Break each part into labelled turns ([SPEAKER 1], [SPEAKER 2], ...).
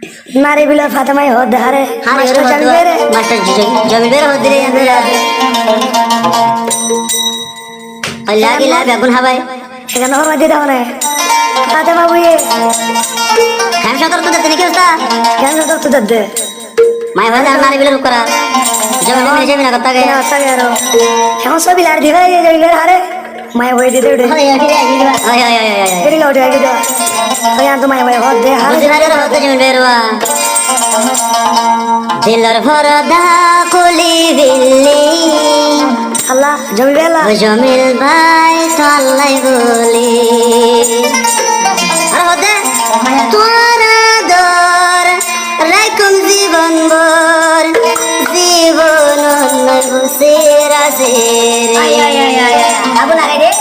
[SPEAKER 1] नारे बिला फातिमा हो धारे
[SPEAKER 2] मास्टर जमील बेरे मास्टर जमील बेरे हो दिले अंदर अल्लाह की लाभ अगुन हवाई
[SPEAKER 1] এখানে হওয়া দিতে হবে ফাতিমা বুয়ে
[SPEAKER 2] हम शतर तो देते नहीं क्या उसका
[SPEAKER 1] কেন তো তুই দে
[SPEAKER 2] मैं वाला नारे बिला रुक करा जमील मेरे जमीन करता
[SPEAKER 1] কেন
[SPEAKER 2] गया
[SPEAKER 1] আসা গেল এখন সব বিলার দিবে এই যে আরে মায় হয়ে দিতে উঠে
[SPEAKER 2] ओए ओए ओए
[SPEAKER 1] এরি লটে আগে দাও ওই আন্ত মায় হয়ে হদ দে হারে
[SPEAKER 2] मुझे ना होते जमील बेरवा दिलर भरदा कोली बिल्ली
[SPEAKER 1] আল্লাহ জমি বেলা
[SPEAKER 2] जमील भाई थाल्लाई बोली अरे होते तुम्हारा दर राइकुम जीवन भर जीवन सेरा सेरे
[SPEAKER 1] আয় আয় আয় আয় আবু লাগে রে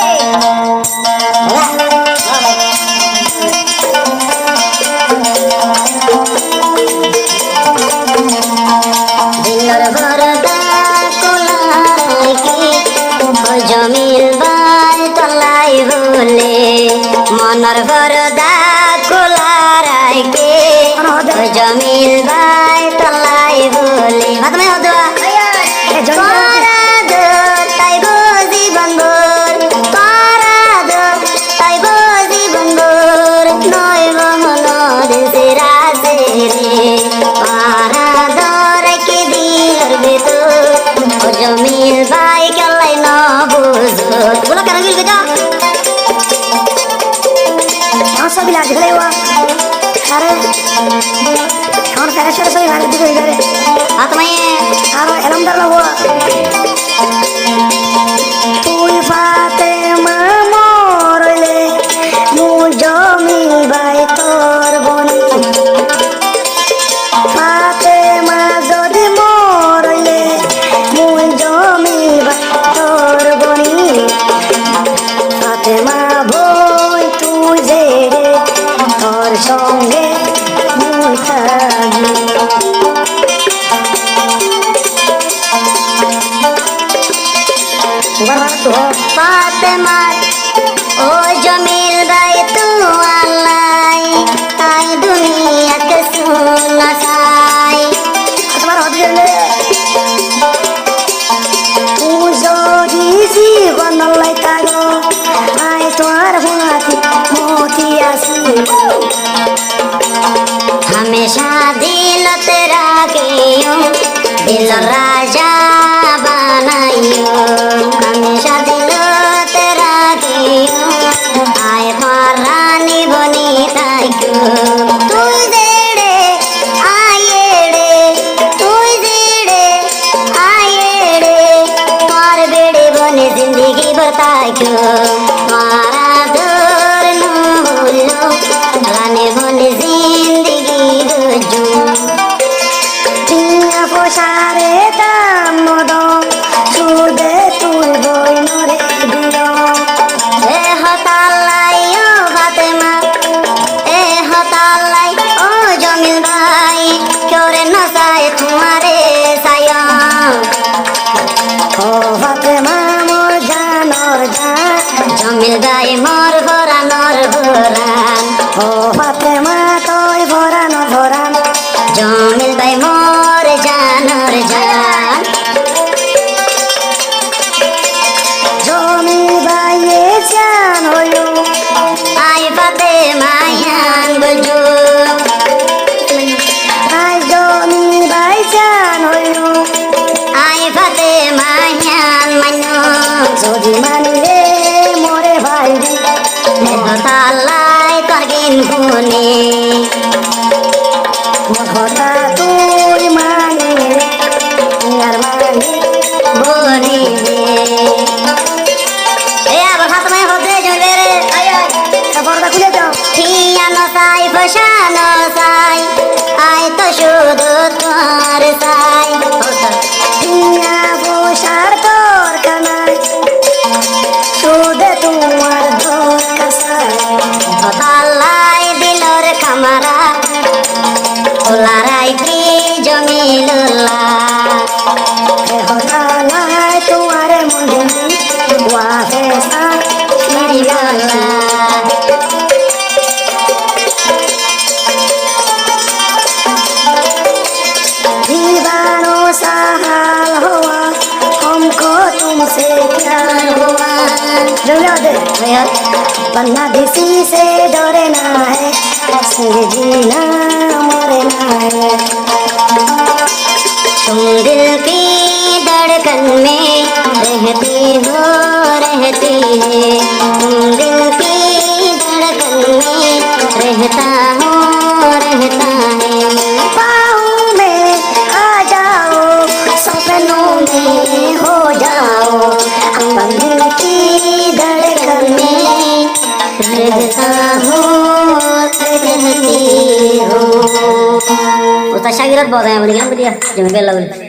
[SPEAKER 2] दिलर भरदा कोलाई की जमील भाई तलाई बोले मनर भरदा कोलाई के जमील भाई तलाई बोले बात में हो दवा
[SPEAKER 1] এ জমি
[SPEAKER 2] तारा दो ताई बोजी बंदर तारा दो ताई बोजी बंदर नय मोहनर सेरा सेरे तारा दर के दिलर बेतोर ओ जमील भाई कलाई न बुझो बोलो কেন গিল গজা
[SPEAKER 1] এখন সব বিলার দিলে ওয়া আরে এখন ফেরে সব সব ভালো দিবে রে
[SPEAKER 2] হাত মাইয়ে
[SPEAKER 1] আর এলম দার লাগো তুই ফাতেমা মরলে মু জমি বাই তোর বনি ফাতেমা যদি মরলে মু জমি বাই তোর বনি ফাতেমা বই তুই যে রে তোর সঙ্গে মুই থাকি
[SPEAKER 2] फातिमा ओ जमील भाई तू अल्लाई ताई दुनिया के सुना साई
[SPEAKER 1] তোমার হতে গেলে যদি জীবন লাই থাকো আই তোমার হাতি মতি আসি
[SPEAKER 2] हमेशा दिल तेरा कियो दिल राजा बनाइयो हमेशा दिल तेरा कियो आए रानी बनी थाक्यो तुई देड़े आएड़े तुई देड़े आएड़े तार बेड़े बने जिंदगी बताक्यो मारा दूर न भूलो रानी बने जिंदगी गुजू
[SPEAKER 1] টিয়া পোষারে দাম মদ সুদে তুই বই নরে দিল
[SPEAKER 2] ए हतालाई ओ फातिमा ए हतालाई ओ जमील भाई क्योरे नसाए तुम्हारे साया
[SPEAKER 1] ও ফাতেমা মোর জানর জান
[SPEAKER 2] जमील भाई मोर भरा नर भरान
[SPEAKER 1] ও ফাতেমা তোর ভরান ভরান
[SPEAKER 2] जमील भाई मोर जानर जान
[SPEAKER 1] জমি বাইয়ে জান হইল
[SPEAKER 2] आई फातिमा यान बजू
[SPEAKER 1] আই জমি বাই জান হইল
[SPEAKER 2] आई फातिमा यान मनो
[SPEAKER 1] যদি মানিলে মোরে ভাই রে
[SPEAKER 2] ए हतालाई करगिन हुने
[SPEAKER 1] কথা তুই মানিলে আর মানি
[SPEAKER 2] बोनी ए अब हाथ में होते जो मेरे
[SPEAKER 1] পর্দা খুলে যাও
[SPEAKER 2] ठिया न साई फशा न साई आए तो शुद्ध तुम्हार साई
[SPEAKER 1] টিয়া পোষার দরকার নাই সুদে তোমার দরকার সাই
[SPEAKER 2] हतालाई दिलर कमरा उलाराई की जमीलुल्ला
[SPEAKER 1] এ হতা নাই তোমারে মনে ওয়াহে সা
[SPEAKER 2] मेरी बोला
[SPEAKER 1] जरूर होते
[SPEAKER 2] भैया
[SPEAKER 1] बनना किसी से डरना है, ऐसे जीना मरना है।
[SPEAKER 2] तुम दिल की धड़कन में रहती हो, रहती है। तुम दिल की धड़कन में रहता हो, रहता है।
[SPEAKER 1] बाहों में आ जाओ, सपनों में हो जाओ, अपन दिल की धड़कन में
[SPEAKER 2] रहता हो, रहती हो। उस्ताद शागिरत बहुत हैं, बोलिए ना बढ़िया जो मैं बेल लगा